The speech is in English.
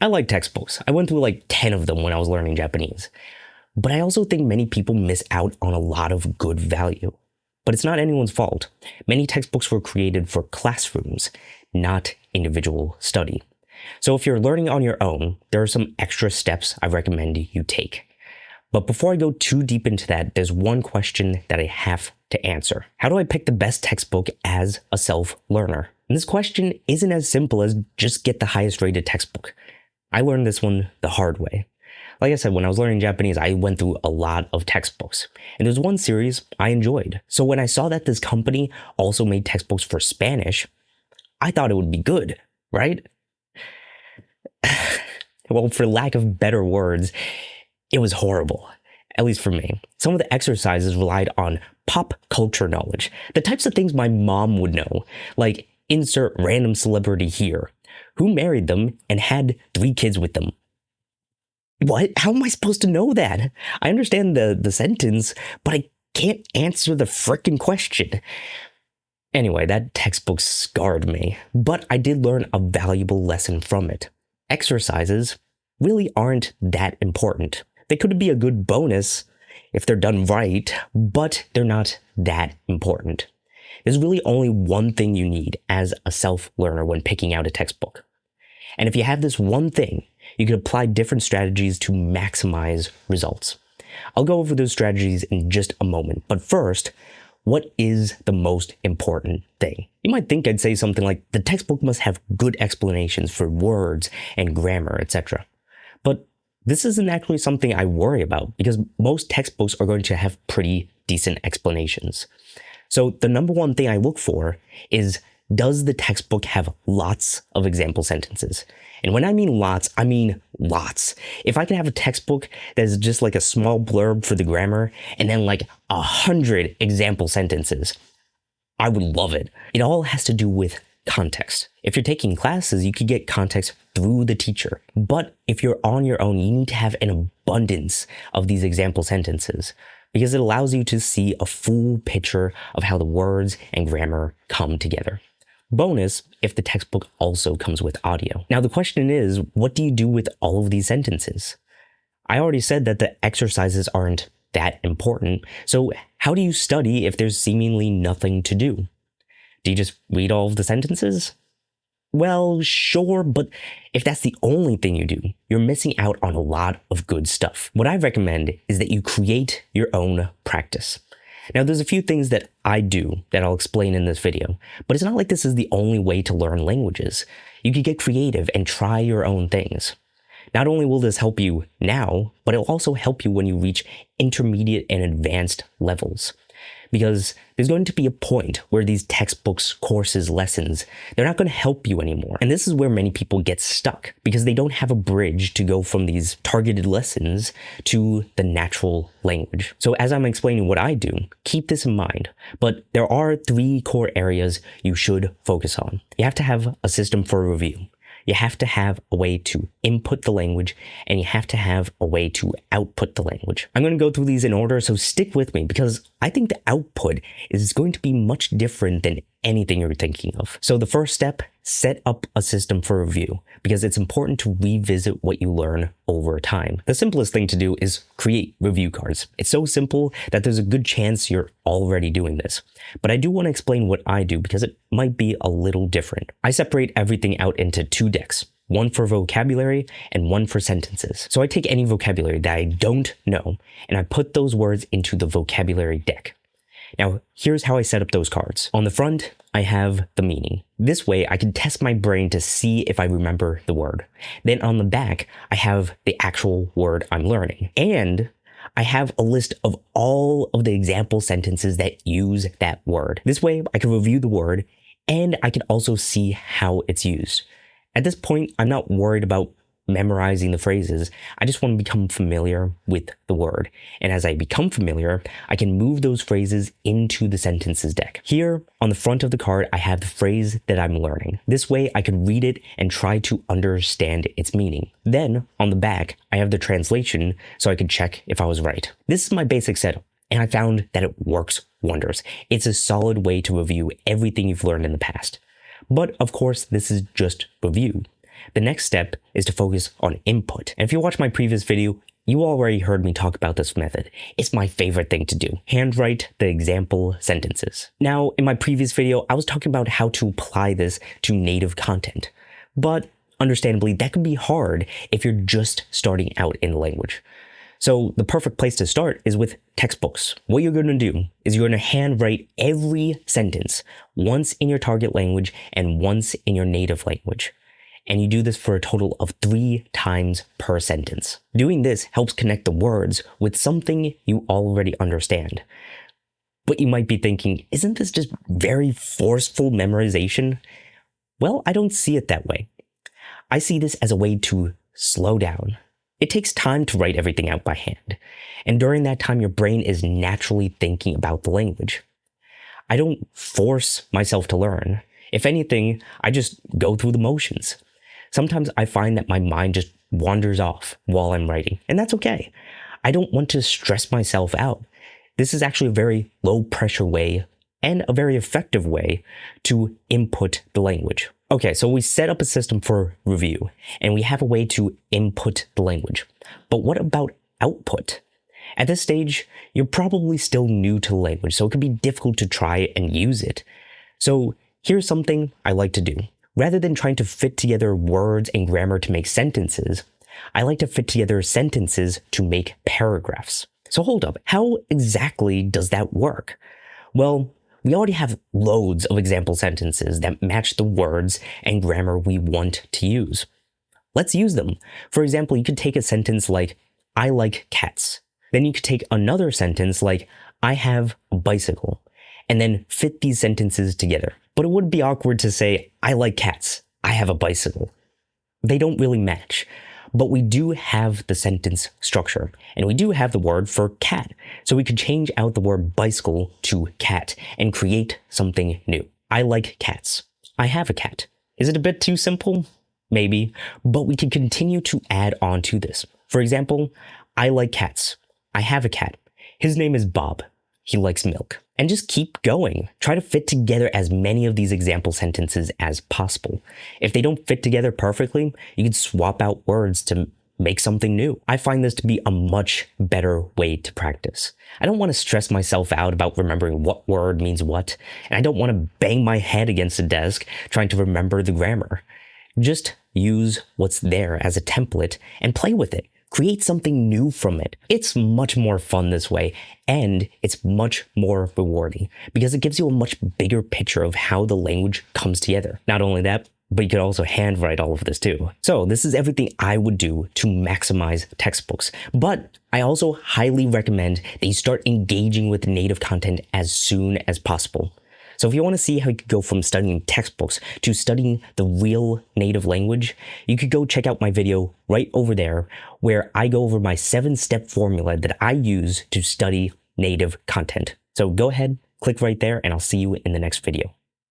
I like textbooks. I went through like 10 of them when I was learning Japanese. But I also think many people miss out on a lot of good value. But it's not anyone's fault. Many textbooks were created for classrooms, not individual study. So if you're learning on your own, there are some extra steps I recommend you take. But before I go too deep into that, there's one question that I have to answer. How do I pick the best textbook as a self-learner? And this question isn't as simple as just get the highest rated textbook. I learned this one the hard way. Like I said, when I was learning Japanese, I went through a lot of textbooks. And there's one series I enjoyed. So when I saw that this company also made textbooks for Spanish, I thought it would be good, right? Well, for lack of better words, it was horrible, at least for me. Some of the exercises relied on pop culture knowledge, the types of things my mom would know, like insert random celebrity here, who married them and had 3 kids with them. What? How am I supposed to know that? I understand the sentence, but I can't answer the frickin' question. Anyway, that textbook scarred me, but I did learn a valuable lesson from it. Exercises really aren't that important. They could be a good bonus if they're done right, but they're not that important. There's really only one thing you need as a self-learner when picking out a textbook. And if you have this one thing, you can apply different strategies to maximize results. I'll go over those strategies in just a moment, but first, what is the most important thing? You might think I'd say something like, the textbook must have good explanations for words and grammar, etc. But this isn't actually something I worry about because most textbooks are going to have pretty decent explanations. So the number one thing I look for is, does the textbook have lots of example sentences? And when I mean lots, I mean lots. If I can have a textbook that's just like a small blurb for the grammar and then like 100 example sentences, I would love it. It all has to do with context. If you're taking classes, you could get context through the teacher. But if you're on your own, you need to have an abundance of these example sentences because it allows you to see a full picture of how the words and grammar come together. Bonus if the textbook also comes with audio. Now the question is, what do you do with all of these sentences? I already said that the exercises aren't that important, so how do you study if there's seemingly nothing to do? Do you just read all of the sentences? Well, sure, but if that's the only thing you do, you're missing out on a lot of good stuff. What I recommend is that you create your own practice. Now, there's a few things that I do that I'll explain in this video, but it's not like this is the only way to learn languages. You can get creative and try your own things. Not only will this help you now, but it'll also help you when you reach intermediate and advanced levels. Because there's going to be a point where these textbooks, courses, lessons, they're not going to help you anymore. And this is where many people get stuck because they don't have a bridge to go from these targeted lessons to the natural language. So as I'm explaining what I do, keep this in mind. But there are 3 core areas you should focus on. You have to have a system for review. You have to have a way to input the language, and you have to have a way to output the language. I'm going to go through these in order, so stick with me because I think the output is going to be much different than anything you're thinking of. So the first step, set up a system for review because it's important to revisit what you learn over time. The simplest thing to do is create review cards. It's so simple that there's a good chance you're already doing this. But I do want to explain what I do because it might be a little different. I separate everything out into 2 decks. One for vocabulary and one for sentences. So I take any vocabulary that I don't know and I put those words into the vocabulary deck. Now, here's how I set up those cards. On the front, I have the meaning. This way, I can test my brain to see if I remember the word. Then on the back, I have the actual word I'm learning. And I have a list of all of the example sentences that use that word. This way, I can review the word and I can also see how it's used. At this point, I'm not worried about memorizing the phrases. I just want to become familiar with the word. And as I become familiar, I can move those phrases into the sentences deck. Here on the front of the card, I have the phrase that I'm learning. This way I can read it and try to understand its meaning. Then on the back, I have the translation so I can check if I was right. This is my basic setup, and I found that it works wonders. It's a solid way to review everything you've learned in the past. But of course, this is just review. The next step is to focus on input. And if you watch my previous video, you already heard me talk about this method. It's my favorite thing to do. Handwrite the example sentences. Now, in my previous video, I was talking about how to apply this to native content. But understandably, that can be hard if you're just starting out in the language. So the perfect place to start is with textbooks. What you're going to do is you're going to handwrite every sentence once in your target language and once in your native language. And you do this for a total of 3 times per sentence. Doing this helps connect the words with something you already understand. But you might be thinking, isn't this just very forceful memorization? Well, I don't see it that way. I see this as a way to slow down. It takes time to write everything out by hand, and during that time, your brain is naturally thinking about the language. I don't force myself to learn. If anything, I just go through the motions. Sometimes I find that my mind just wanders off while I'm writing, and that's okay. I don't want to stress myself out. This is actually a very low-pressure way and a very effective way to input the language. Okay, so we set up a system for review, and we have a way to input the language. But what about output? At this stage, you're probably still new to the language, so it can be difficult to try and use it. So here's something I like to do. Rather than trying to fit together words and grammar to make sentences, I like to fit together sentences to make paragraphs. So hold up, how exactly does that work? Well, we already have loads of example sentences that match the words and grammar we want to use. Let's use them. For example, you could take a sentence like, I like cats. Then you could take another sentence like, I have a bicycle, and then fit these sentences together. But it would be awkward to say, I like cats, I have a bicycle. They don't really match. But we do have the sentence structure, and we do have the word for cat. So we could change out the word bicycle to cat and create something new. I like cats. I have a cat. Is it a bit too simple? Maybe, but we can continue to add on to this. For example, I like cats. I have a cat. His name is Bob. He likes milk. And just keep going. Try to fit together as many of these example sentences as possible. If they don't fit together perfectly, you can swap out words to make something new. I find this to be a much better way to practice. I don't want to stress myself out about remembering what word means what, and I don't want to bang my head against the desk trying to remember the grammar. Just use what's there as a template and play with it. Create something new from it. It's much more fun this way, and it's much more rewarding because it gives you a much bigger picture of how the language comes together. Not only that, but you could also handwrite all of this too. So this is everything I would do to maximize textbooks. But I also highly recommend that you start engaging with native content as soon as possible. So if you want to see how you could go from studying textbooks to studying the real native language, you could go check out my video right over there where I go over my 7-step formula that I use to study native content. So go ahead, click right there, and I'll see you in the next video.